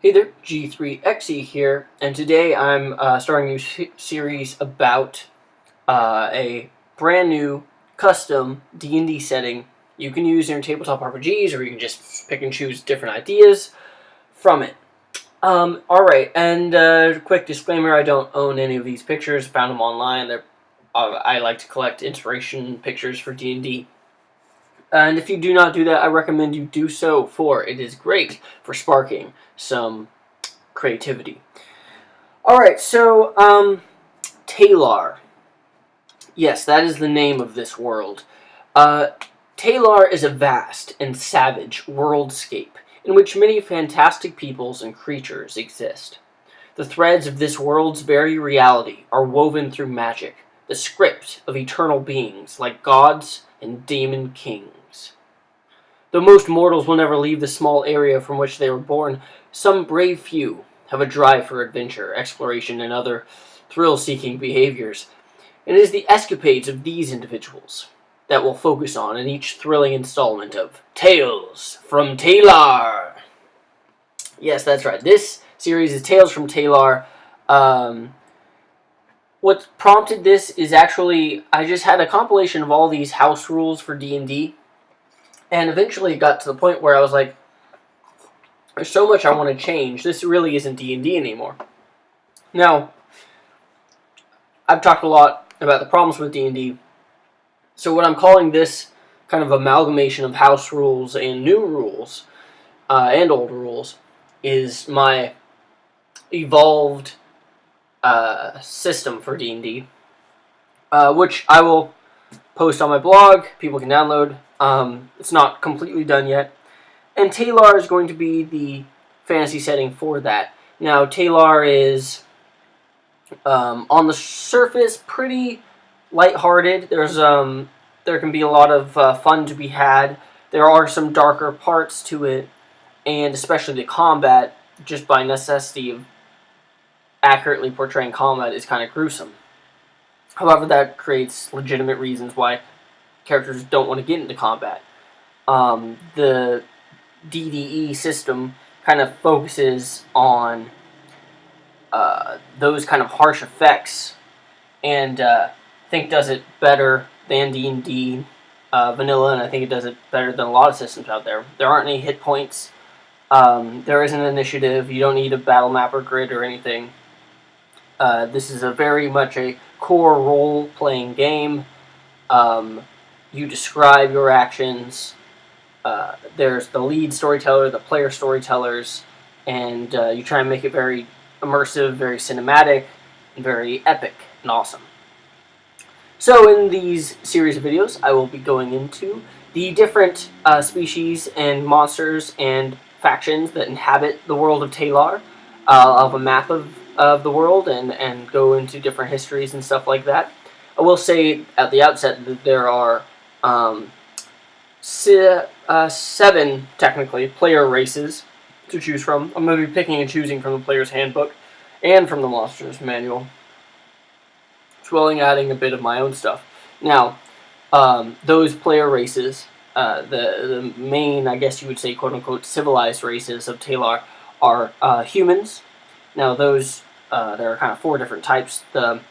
Hey there, G3XE here, and today I'm starting a new series about a brand new custom D&D setting you can use in your tabletop RPGs, or you can just pick and choose different ideas from it. Alright, and quick disclaimer, I don't own any of these pictures, found them online. I like to collect inspiration pictures for D&D. And if you do not do that, I recommend you do so, for it is great for sparking some creativity. Alright, so, Taelar. Yes, that is the name of this world. Taelar is a vast and savage worldscape in which many fantastic peoples and creatures exist. The threads of this world's very reality are woven through magic, the script of eternal beings like gods and demon kings. Though most mortals will never leave the small area from which they were born, some brave few have a drive for adventure, exploration, and other thrill-seeking behaviors. And it is the escapades of these individuals that we'll focus on in each thrilling installment of Tales from Taelar. Yes, that's right. This series is Tales from Taelar. What prompted this is actually, I just had a compilation of all these house rules for D&D. And eventually it got to the point where I was like, there's so much I want to change. This really isn't D&D anymore. Now, I've talked a lot about the problems with D&D. So what I'm calling this kind of amalgamation of house rules and new rules, and old rules, is my evolved system for D&D, which I will post on my blog. People can download. It's not completely done yet. And Taelar is going to be the fantasy setting for that. Now, Taelar is, on the surface, pretty lighthearted. There can be a lot of fun to be had. There are some darker parts to it, and especially the combat, just by necessity of accurately portraying combat, is kind of gruesome. However, that creates legitimate reasons why characters don't want to get into combat. The DDE system kind of focuses on those kind of harsh effects, and I think does it better than D&D vanilla, and I think it does it better than a lot of systems out there. There aren't any hit points. There isn't an initiative. You don't need a battle map or grid or anything. This is a very much a core role-playing game. You describe your actions. There's the lead storyteller, the player storytellers, and you try and make it very immersive, very cinematic, and very epic and awesome. So in these series of videos, I will be going into the different species and monsters and factions that inhabit the world of Taelar. I'll have a map of the world and go into different histories and stuff like that. I will say at the outset that there are 7, technically, player races to choose from. I'm going to be picking and choosing from the player's handbook and from the monster's manual, as well as adding a bit of my own stuff. Now, those player races, the main, I guess you would say, quote-unquote, civilized races of Taelar are humans. Now, those, there are kind of 4 different types. The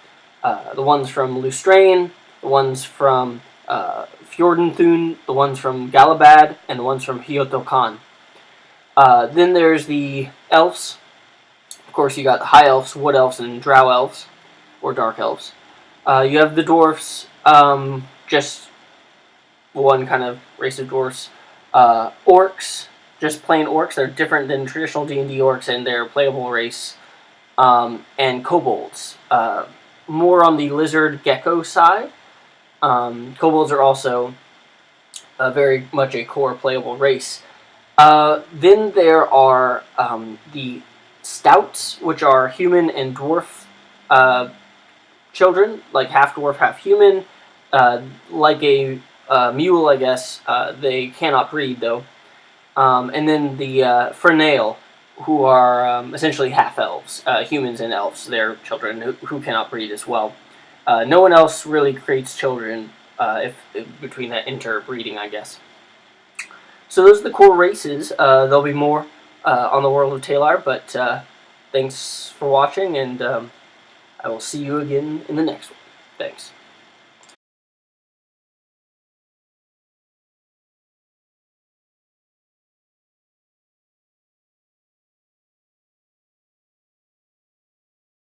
ones from Lustrain, the ones from Fjordenthun, the ones from Galabad, and the ones from Hyotokan. Then there's the elves. Of course, you got the high elves, wood elves, and drow elves, or dark elves. You have the dwarfs, just one kind of race of dwarfs. Orcs, just plain orcs. They're different than traditional D&D orcs, and they're a playable race. And kobolds, more on the lizard gecko side. Kobolds are also very much a core playable race. Then there are the stouts, which are human and dwarf children, like half dwarf, half human. Like a mule, I guess. They cannot breed, though. And then the Frenail, who are essentially half-elves, humans and elves. They're children who cannot breed as well. No one else really creates children if between that interbreeding, I guess. So those are the core races. There'll be more on the world of Taelar. But thanks for watching, and I will see you again in the next one. Thanks.